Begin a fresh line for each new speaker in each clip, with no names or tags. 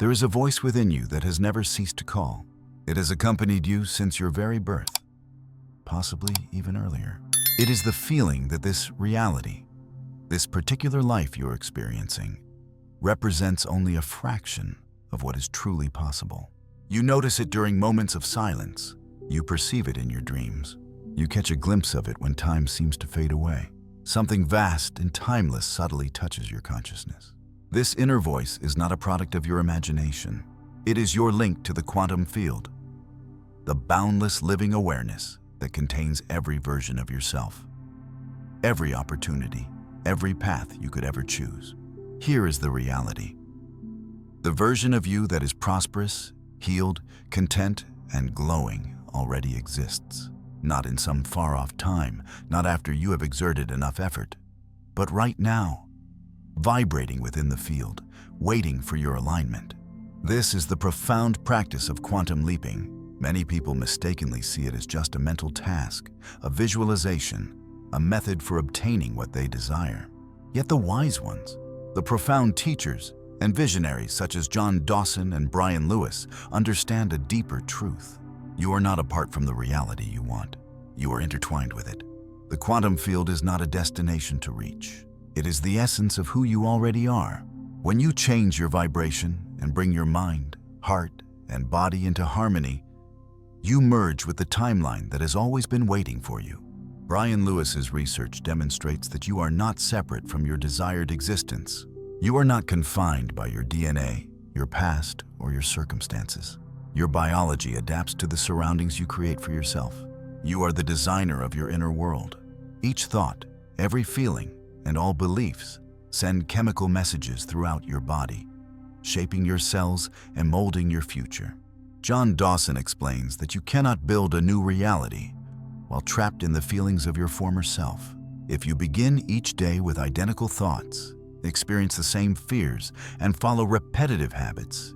There is a voice within you that has never ceased to call. It has accompanied you since your very birth, possibly even earlier. It is the feeling that this reality, this particular life you're experiencing, represents only a fraction of what is truly possible. You notice it during moments of silence. You perceive it in your dreams. You catch a glimpse of it when time seems to fade away. Something vast and timeless subtly touches your consciousness. This inner voice is not a product of your imagination. It is your link to the quantum field, the boundless living awareness that contains every version of yourself, every opportunity, every path you could ever choose. Here is the reality. The version of you that is prosperous, healed, content, and glowing already exists. Not in some far-off time, not after you have exerted enough effort, but right now, vibrating within the field, waiting for your alignment. This is the profound practice of quantum leaping. Many people mistakenly see it as just a mental task, a visualization, a method for obtaining what they desire. Yet the wise ones, the profound teachers, and visionaries such as John Dawson and Brian Lewis understand a deeper truth. You are not apart from the reality you want. You are intertwined with it. The quantum field is not a destination to reach. It is the essence of who you already are. When you change your vibration and bring your mind, heart, and body into harmony, you merge with the timeline that has always been waiting for you. Brian Lewis's research demonstrates that you are not separate from your desired existence. You are not confined by your DNA, your past, or your circumstances. Your biology adapts to the surroundings you create for yourself. You are the designer of your inner world. Each thought, every feeling, and all beliefs send chemical messages throughout your body, shaping your cells and molding your future. John Dawson explains that you cannot build a new reality while trapped in the feelings of your former self. If you begin each day with identical thoughts, experience the same fears, and follow repetitive habits,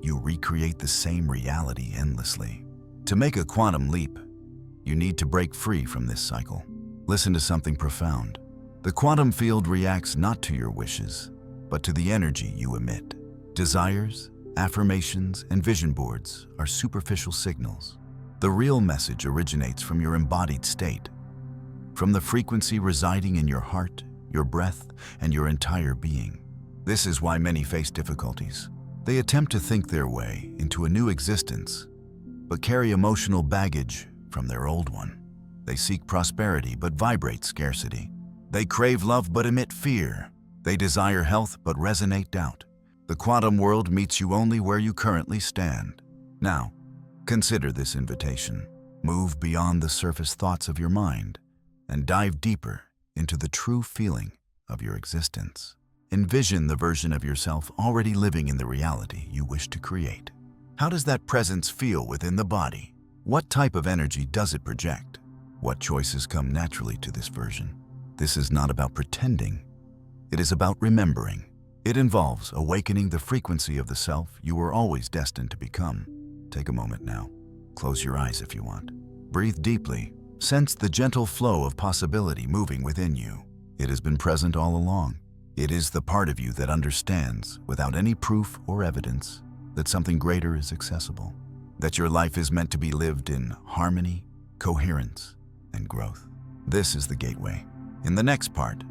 you recreate the same reality endlessly. To make a quantum leap, you need to break free from this cycle. Listen to something profound. The quantum field reacts not to your wishes, but to the energy you emit. Desires, affirmations, and vision boards are superficial signals. The real message originates from your embodied state, from the frequency residing in your heart, your breath, and your entire being. This is why many face difficulties. They attempt to think their way into a new existence, but carry emotional baggage from their old one. They seek prosperity but vibrate scarcity. They crave love but emit fear. They desire health but resonate doubt. The quantum world meets you only where you currently stand. Now, consider this invitation. Move beyond the surface thoughts of your mind and dive deeper into the true feeling of your existence. Envision the version of yourself already living in the reality you wish to create. How does that presence feel within the body? What type of energy does it project? What choices come naturally to this version? This is not about pretending. It is about remembering. It involves awakening the frequency of the self you were always destined to become. Take a moment now. Close your eyes if you want. Breathe deeply. Sense the gentle flow of possibility moving within you. It has been present all along. It is the part of you that understands, without any proof or evidence, that something greater is accessible, that your life is meant to be lived in harmony, coherence, and growth. This is the gateway. In the next part,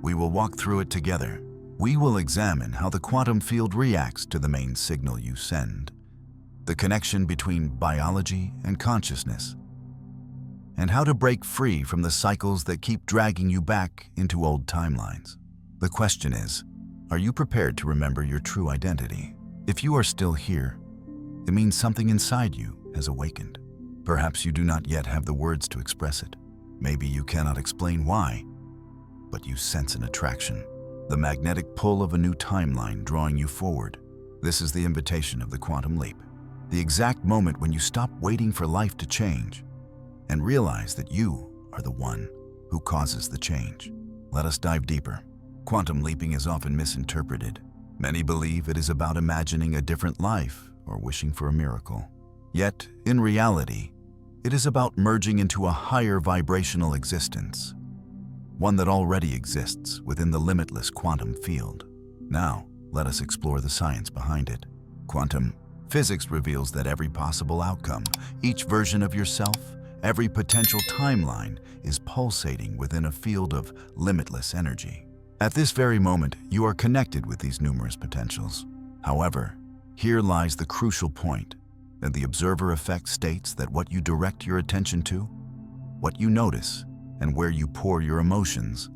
we will walk through it together. We will examine how the quantum field reacts to the main signal you send, the connection between biology and consciousness, and how to break free from the cycles that keep dragging you back into old timelines. The question is, are you prepared to remember your true identity? If you are still here, it means something inside you has awakened. Perhaps you do not yet have the words to express it. Maybe you cannot explain why, but you sense an attraction, the magnetic pull of a new timeline drawing you forward. This is the invitation of the quantum leap, the exact moment when you stop waiting for life to change and realize that you are the one who causes the change. Let us dive deeper. Quantum leaping is often misinterpreted. Many believe it is about imagining a different life or wishing for a miracle. Yet, in reality, it is about merging into a higher vibrational existence, one that already exists within the limitless quantum field. Now, let us explore the science behind it. Quantum physics reveals that every possible outcome, each version of yourself, every potential timeline is pulsating within a field of limitless energy. At this very moment, you are connected with these numerous potentials. However, here lies the crucial point, that the observer effect states that what you direct your attention to, what you notice, and where you pour your emotions,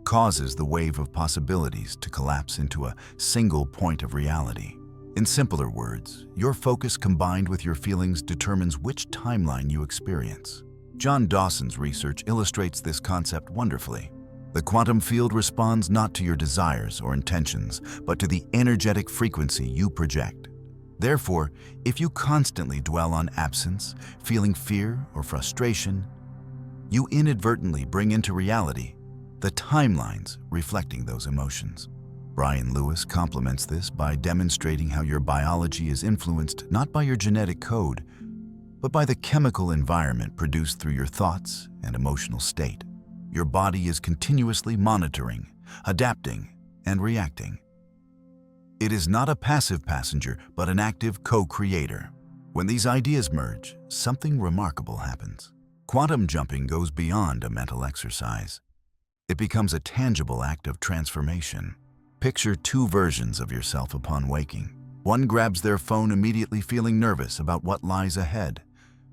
causes the wave of possibilities to collapse into a single point of reality. In simpler words, your focus combined with your feelings determines which timeline you experience. John Dawson's research illustrates this concept wonderfully. The quantum field responds not to your desires or intentions, but to the energetic frequency you project. Therefore, if you constantly dwell on absence, feeling fear or frustration, you inadvertently bring into reality the timelines reflecting those emotions. Brian Lewis complements this by demonstrating how your biology is influenced not by your genetic code, but by the chemical environment produced through your thoughts and emotional state. Your body is continuously monitoring, adapting, and reacting. It is not a passive passenger, but an active co-creator. When these ideas merge, something remarkable happens. Quantum jumping goes beyond a mental exercise. It becomes a tangible act of transformation. Picture two versions of yourself upon waking. One grabs their phone immediately feeling nervous about what lies ahead,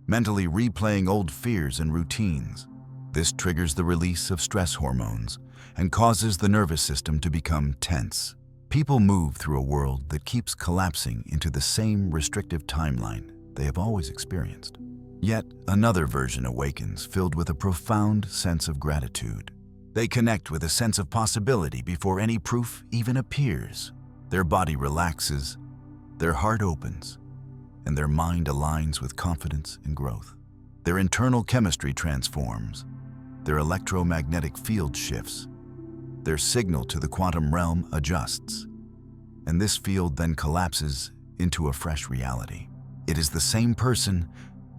mentally replaying old fears and routines. This triggers the release of stress hormones and causes the nervous system to become tense. People move through a world that keeps collapsing into the same restrictive timeline they have always experienced. Yet another version awakens, filled with a profound sense of gratitude. They connect with a sense of possibility before any proof even appears. Their body relaxes, their heart opens, and their mind aligns with confidence and growth. Their internal chemistry transforms, their electromagnetic field shifts, their signal to the quantum realm adjusts, and this field then collapses into a fresh reality. It is the same person,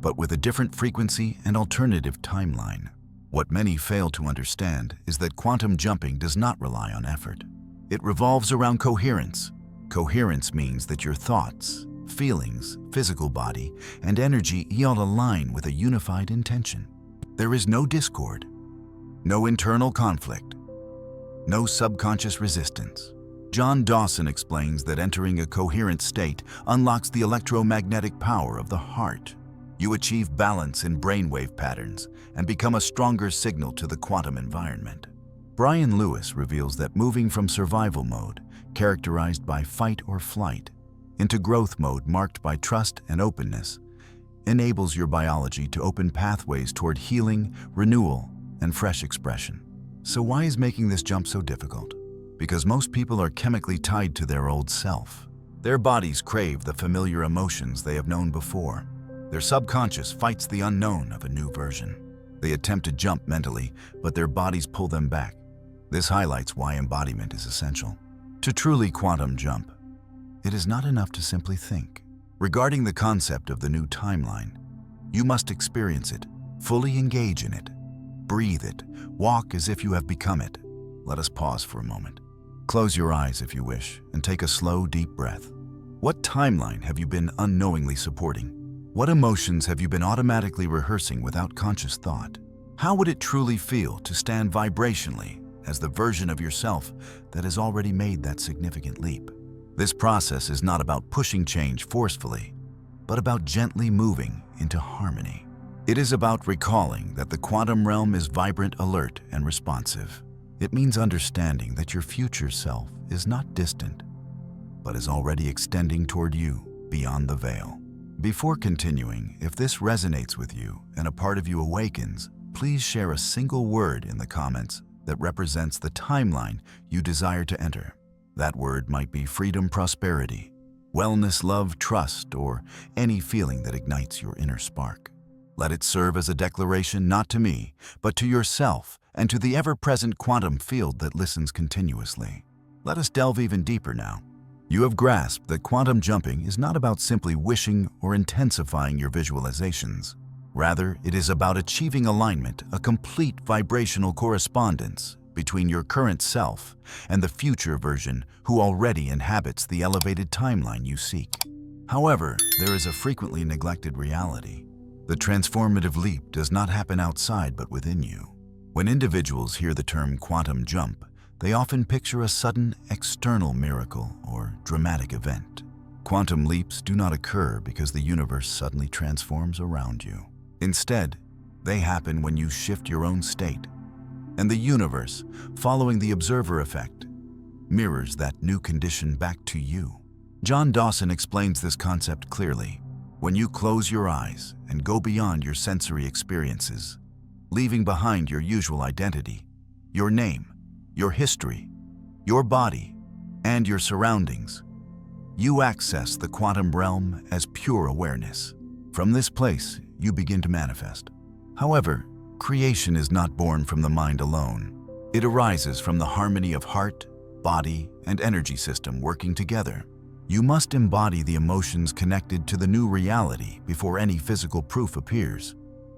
but with a different frequency and alternative timeline. What many fail to understand is that quantum jumping does not rely on effort. It revolves around coherence. Coherence means that your thoughts, feelings, physical body, and energy all align with a unified intention. There is no discord, no internal conflict, no subconscious resistance. John Dawson explains that entering a coherent state unlocks the electromagnetic power of the heart. You achieve balance in brainwave patterns and become a stronger signal to the quantum environment. Brian Lewis reveals that moving from survival mode, characterized by fight or flight, into growth mode marked by trust and openness, enables your biology to open pathways toward healing, renewal, and fresh expression. So why is making this jump so difficult? Because most people are chemically tied to their old self. Their bodies crave the familiar emotions they have known before. Their subconscious fights the unknown of a new version. They attempt to jump mentally, but their bodies pull them back. This highlights why embodiment is essential. To truly quantum jump, it is not enough to simply think. Regarding the concept of the new timeline, you must experience it, fully engage in it, breathe it, walk as if you have become it. Let us pause for a moment. Close your eyes if you wish, and take a slow, deep breath. What timeline have you been unknowingly supporting? What emotions have you been automatically rehearsing without conscious thought? How would it truly feel to stand vibrationally as the version of yourself that has already made that significant leap? This process is not about pushing change forcefully, but about gently moving into harmony. It is about recalling that the quantum realm is vibrant, alert, and responsive. It means understanding that your future self is not distant, but is already extending toward you beyond the veil. Before continuing, if this resonates with you and a part of you awakens, please share a single word in the comments that represents the timeline you desire to enter. That word might be freedom, prosperity, wellness, love, trust, or any feeling that ignites your inner spark. Let it serve as a declaration not to me, but to yourself and to the ever-present quantum field that listens continuously. Let us delve even deeper now. You have grasped that quantum jumping is not about simply wishing or intensifying your visualizations. Rather, it is about achieving alignment, a complete vibrational correspondence between your current self and the future version who already inhabits the elevated timeline you seek. However, there is a frequently neglected reality. The transformative leap does not happen outside but within you. When individuals hear the term quantum jump, they often picture a sudden external miracle or dramatic event. Quantum leaps do not occur because the universe suddenly transforms around you. Instead, they happen when you shift your own state, and the universe, following the observer effect, mirrors that new condition back to you. John Dawson explains this concept clearly. When you close your eyes and go beyond your sensory experiences, leaving behind your usual identity, your name, your history, your body, and your surroundings, you access the quantum realm as pure awareness. From this place, you begin to manifest. However, creation is not born from the mind alone. It arises from the harmony of heart, body, and energy system working together. You must embody the emotions connected to the new reality before any physical proof appears.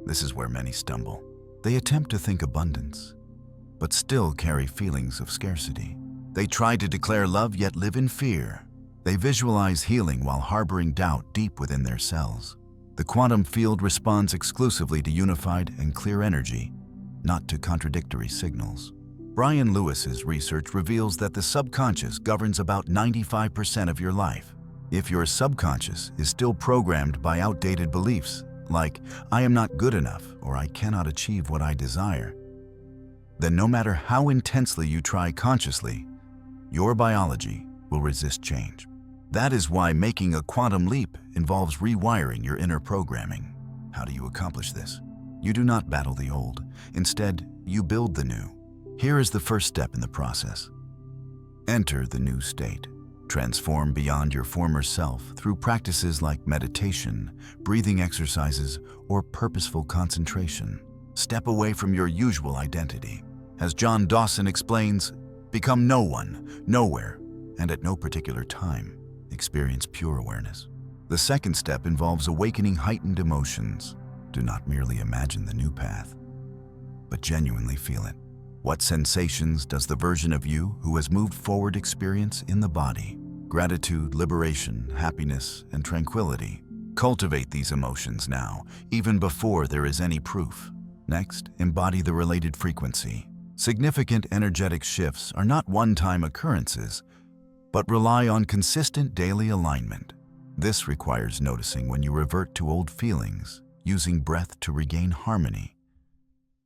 This is where many stumble. They attempt to think abundance, but still carry feelings of scarcity. They try to declare love yet live in fear. They visualize healing while harboring doubt deep within their cells. The quantum field responds exclusively to unified and clear energy, not to contradictory signals. Brian Lewis's research reveals that the subconscious governs about 95% of your life. If your subconscious is still programmed by outdated beliefs, like "I am not good enough" or "I cannot achieve what I desire," then no matter how intensely you try consciously, your biology will resist change. That is why making a quantum leap involves rewiring your inner programming. How do you accomplish this? You do not battle the old. Instead, you build the new. Here is the first step in the process. Enter the new state. Transform beyond your former self through practices like meditation, breathing exercises, or purposeful concentration. Step away from your usual identity. As John Dawson explains, become no one, nowhere, and at no particular time. Experience pure awareness. The second step involves awakening heightened emotions. Do not merely imagine the new path, but genuinely feel it. What sensations does the version of you who has moved forward experience in the body? Gratitude, liberation, happiness, and tranquility. Cultivate these emotions now, even before there is any proof. Next, embody the related frequency. Significant energetic shifts are not one-time occurrences, but rely on consistent daily alignment. This requires noticing when you revert to old feelings, using breath to regain harmony,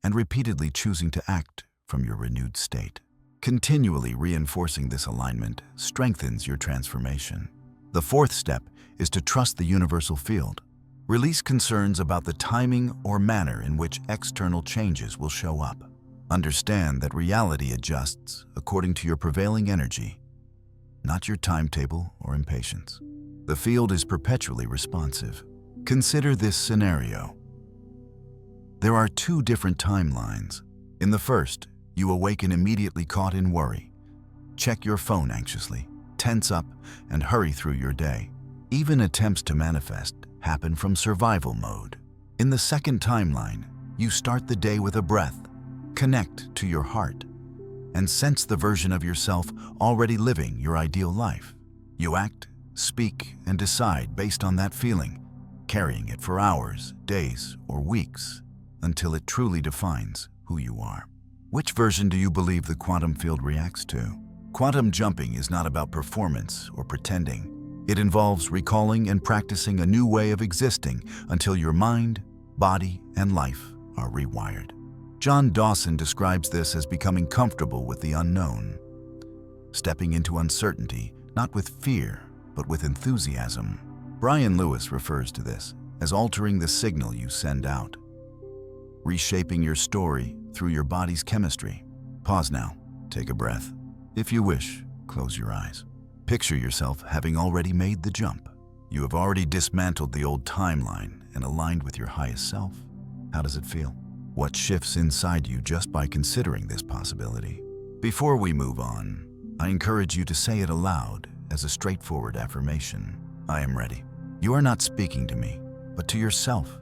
and repeatedly choosing to act from your renewed state. Continually reinforcing this alignment strengthens your transformation. The fourth step is to trust the universal field. Release concerns about the timing or manner in which external changes will show up. Understand that reality adjusts according to your prevailing energy, not your timetable or impatience. The field is perpetually responsive. Consider this scenario. There are two different timelines. In the first, you awaken immediately caught in worry. Check your phone anxiously, tense up, and hurry through your day. Even attempts to manifest happen from survival mode. In the second timeline, you start the day with a breath, connect to your heart, and sense the version of yourself already living your ideal life. You act, speak, and decide based on that feeling, carrying it for hours, days, or weeks, until it truly defines who you are. Which version do you believe the quantum field reacts to? Quantum jumping is not about performance or pretending. It involves recalling and practicing a new way of existing until your mind, body, and life are rewired. John Dawson describes this as becoming comfortable with the unknown, stepping into uncertainty, not with fear, but with enthusiasm. Brian Lewis refers to this as altering the signal you send out, reshaping your story through your body's chemistry. Pause now, take a breath. If you wish, close your eyes. Picture yourself having already made the jump. You have already dismantled the old timeline and aligned with your highest self. How does it feel? What shifts inside you just by considering this possibility? Before we move on, I encourage you to say it aloud as a straightforward affirmation. I am ready. You are not speaking to me, but to yourself,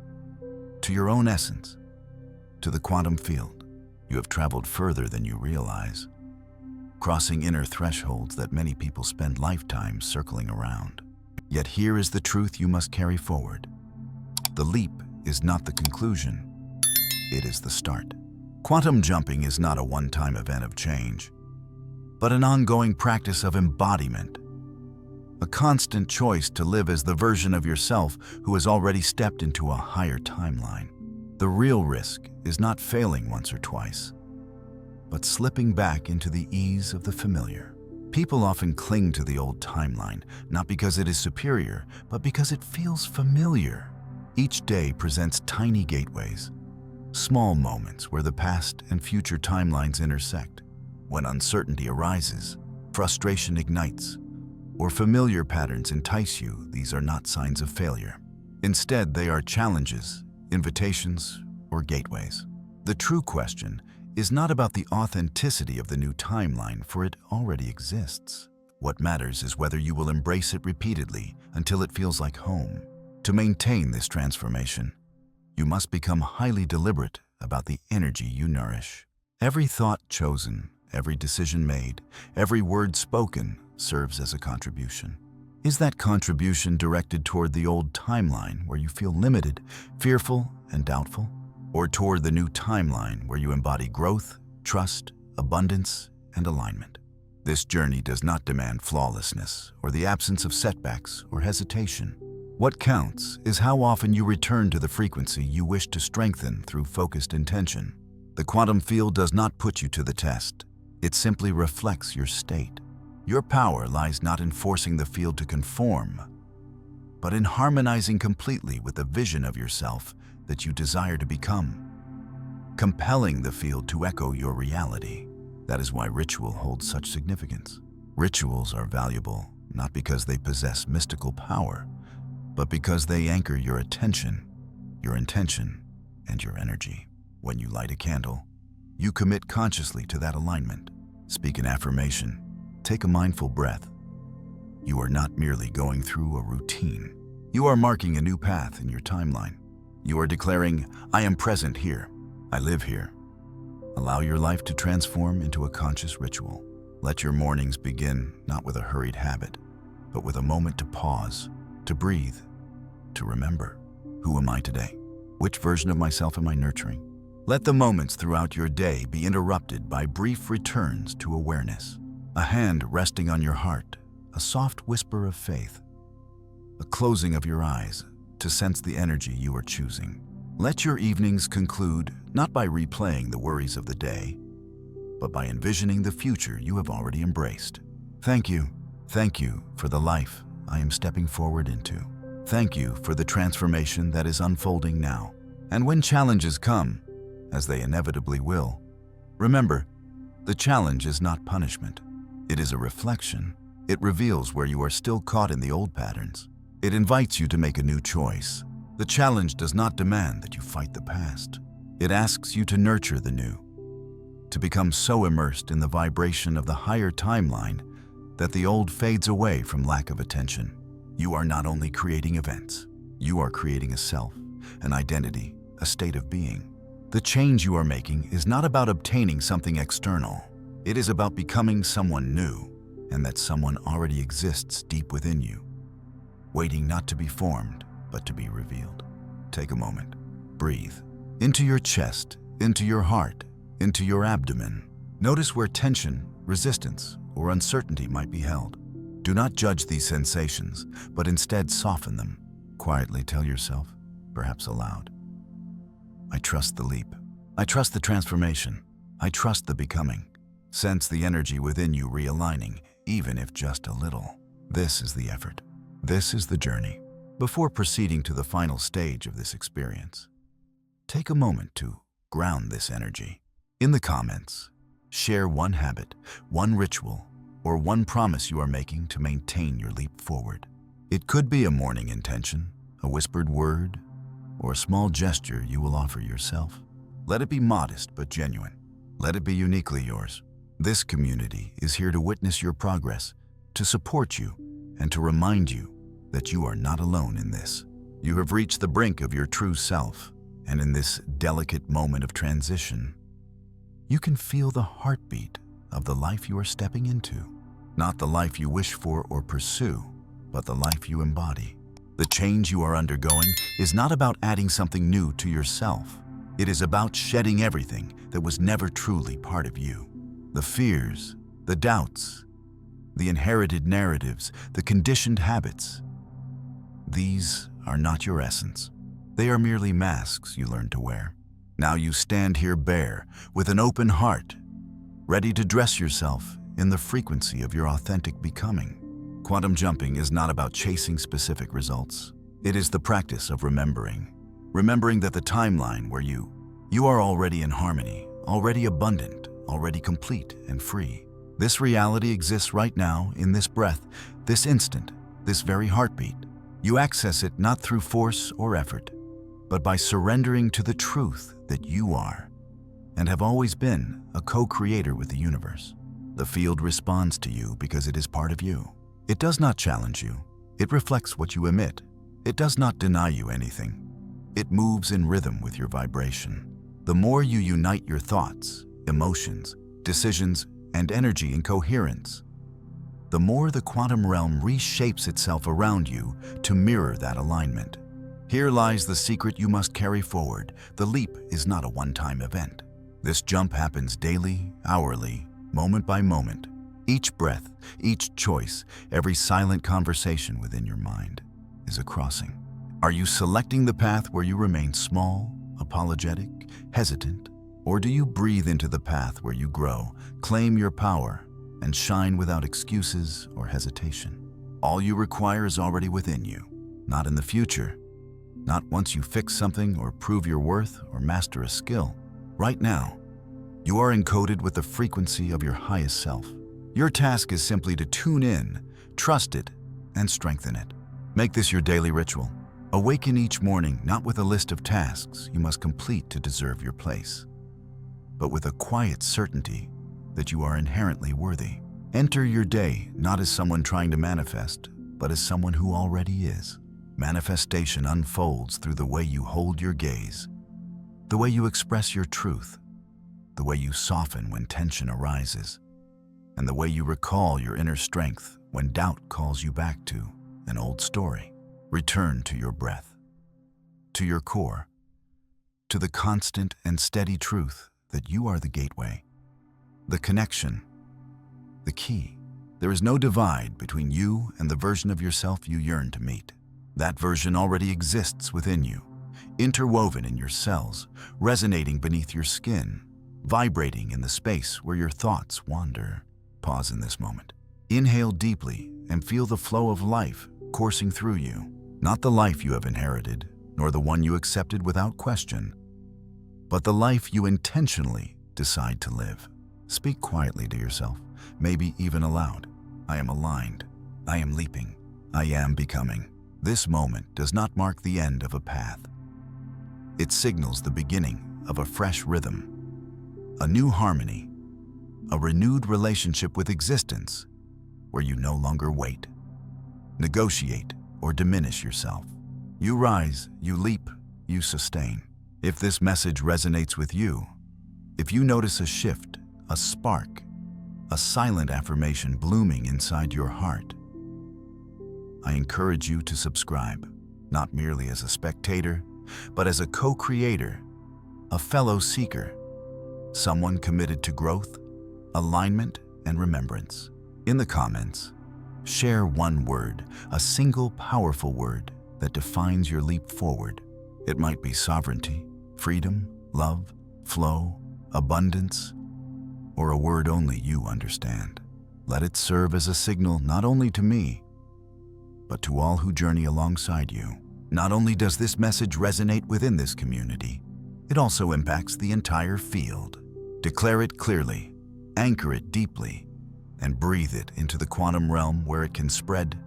to your own essence, to the quantum field. You have traveled further than you realize, crossing inner thresholds that many people spend lifetimes circling around. Yet here is the truth you must carry forward. The leap is not the conclusion, it is the start. Quantum jumping is not a one-time event of change, but an ongoing practice of embodiment, a constant choice to live as the version of yourself who has already stepped into a higher timeline. The real risk is not failing once or twice, but slipping back into the ease of the familiar. People often cling to the old timeline, not because it is superior, but because it feels familiar. Each day presents tiny gateways, small moments where the past and future timelines intersect. When uncertainty arises, frustration ignites, or familiar patterns entice you, these are not signs of failure. Instead, they are challenges, invitations, or gateways. The true question is not about the authenticity of the new timeline, for it already exists. What matters is whether you will embrace it repeatedly until it feels like home. To maintain this transformation, you must become highly deliberate about the energy you nourish. Every thought chosen, every decision made, every word spoken serves as a contribution. Is that contribution directed toward the old timeline where you feel limited, fearful, and doubtful? Or toward the new timeline where you embody growth, trust, abundance, and alignment? This journey does not demand flawlessness or the absence of setbacks or hesitation. What counts is how often you return to the frequency you wish to strengthen through focused intention. The quantum field does not put you to the test. It simply reflects your state. Your power lies not in forcing the field to conform, but in harmonizing completely with the vision of yourself that you desire to become, compelling the field to echo your reality. That is why ritual holds such significance. Rituals are valuable not because they possess mystical power, but because they anchor your attention, your intention, and your energy. When you light a candle, you commit consciously to that alignment. Speak an affirmation. Take a mindful breath. You are not merely going through a routine. You are marking a new path in your timeline. You are declaring, I am present here. I live here. Allow your life to transform into a conscious ritual. Let your mornings begin not with a hurried habit, but with a moment to pause, to breathe, to remember. Who am I today? Which version of myself am I nurturing? Let the moments throughout your day be interrupted by brief returns to awareness. A hand resting on your heart, a soft whisper of faith, a closing of your eyes to sense the energy you are choosing. Let your evenings conclude not by replaying the worries of the day, but by envisioning the future you have already embraced. Thank you for the life I am stepping forward into. Thank you for the transformation that is unfolding now. And when challenges come, as they inevitably will, remember, the challenge is not punishment. It is a reflection. It reveals where you are still caught in the old patterns. It invites you to make a new choice. The challenge does not demand that you fight the past. It asks you to nurture the new, to become so immersed in the vibration of the higher timeline that the old fades away from lack of attention. You are not only creating events, you are creating a self, an identity, a state of being. The change you are making is not about obtaining something external. It is about becoming someone new, and that someone already exists deep within you, waiting not to be formed, but to be revealed. Take a moment. Breathe. Into your chest, into your heart, into your abdomen. Notice where tension, resistance, or uncertainty might be held. Do not judge these sensations, but instead soften them. Quietly tell yourself, perhaps aloud, I trust the leap. I trust the transformation. I trust the becoming. Sense the energy within you realigning, even if just a little. This is the effort. This is the journey. Before proceeding to the final stage of this experience, take a moment to ground this energy. In the comments, share one habit, one ritual, or one promise you are making to maintain your leap forward. It could be a morning intention, a whispered word, or a small gesture you will offer yourself. Let it be modest but genuine. Let it be uniquely yours. This community is here to witness your progress, to support you, and to remind you that you are not alone in this. You have reached the brink of your true self, and in this delicate moment of transition, You can feel the heartbeat of the life you are stepping into. Not the life you wish for or pursue, but the life you embody. The change you are undergoing is not about adding something new to yourself. It is about shedding everything that was never truly part of you. The fears, the doubts, the inherited narratives, the conditioned habits. These are not your essence. They are merely masks you learn to wear. Now you stand here bare, with an open heart, ready to dress yourself in the frequency of your authentic becoming. Quantum jumping is not about chasing specific results. It is the practice of remembering that the timeline where you are already in harmony, already abundant, already complete and free. This reality exists right now in this breath, this instant, this very heartbeat. You access it not through force or effort, but by surrendering to the truth that you are and have always been a co-creator with the universe. The field responds to you because it is part of you. It does not challenge you. It reflects what you emit. It does not deny you anything. It moves in rhythm with your vibration. The more you unite your thoughts, emotions, decisions, and energy in coherence, the more the quantum realm reshapes itself around you to mirror that alignment. Here lies the secret you must carry forward. The leap is not a one-time event. This jump happens daily, hourly, moment by moment. Each breath, each choice, every silent conversation within your mind is a crossing. Are you selecting the path where you remain small, apologetic, hesitant? Or do you breathe into the path where you grow, claim your power, and shine without excuses or hesitation? All you require is already within you, not in the future, not once you fix something or prove your worth or master a skill. Right now, you are encoded with the frequency of your highest self. Your task is simply to tune in, trust it, and strengthen it. Make this your daily ritual. Awaken each morning not with a list of tasks you must complete to deserve your place, but with a quiet certainty that you are inherently worthy. Enter your day not as someone trying to manifest, but as someone who already is. Manifestation unfolds through the way you hold your gaze, the way you express your truth, the way you soften when tension arises, and the way you recall your inner strength when doubt calls you back to an old story. Return to your breath, to your core, to the constant and steady truth that you are the gateway, the connection, the key. There is no divide between you and the version of yourself you yearn to meet. That version already exists within you, interwoven in your cells, resonating beneath your skin, vibrating in the space where your thoughts wander. Pause in this moment. Inhale deeply and feel the flow of life coursing through you. Not the life you have inherited, nor the one you accepted without question, but the life you intentionally decide to live. Speak quietly to yourself, maybe even aloud. I am aligned. I am leaping. I am becoming. This moment does not mark the end of a path. It signals the beginning of a fresh rhythm, a new harmony, a renewed relationship with existence where you no longer wait, negotiate, or diminish yourself. You rise, you leap, you sustain. If this message resonates with you, if you notice a shift, a spark, a silent affirmation blooming inside your heart, I encourage you to subscribe, not merely as a spectator, but as a co-creator, a fellow seeker, someone committed to growth, alignment, and remembrance. In the comments, share one word, a single powerful word that defines your leap forward. It might be sovereignty, freedom, love, flow, abundance, or a word only you understand. Let it serve as a signal not only to me, but to all who journey alongside you. Not only does this message resonate within this community, it also impacts the entire field. Declare it clearly, anchor it deeply, and breathe it into the quantum realm where it can spread,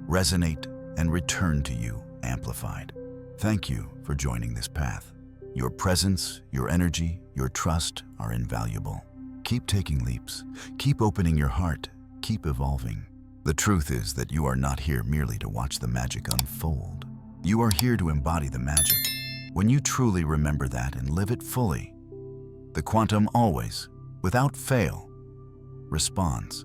resonate, and return to you amplified. Thank you for joining this path. Your presence, your energy, your trust are invaluable. Keep taking leaps, keep opening your heart, keep evolving. The truth is that you are not here merely to watch the magic unfold. You are here to embody the magic. When you truly remember that and live it fully, the quantum always without fail, responds.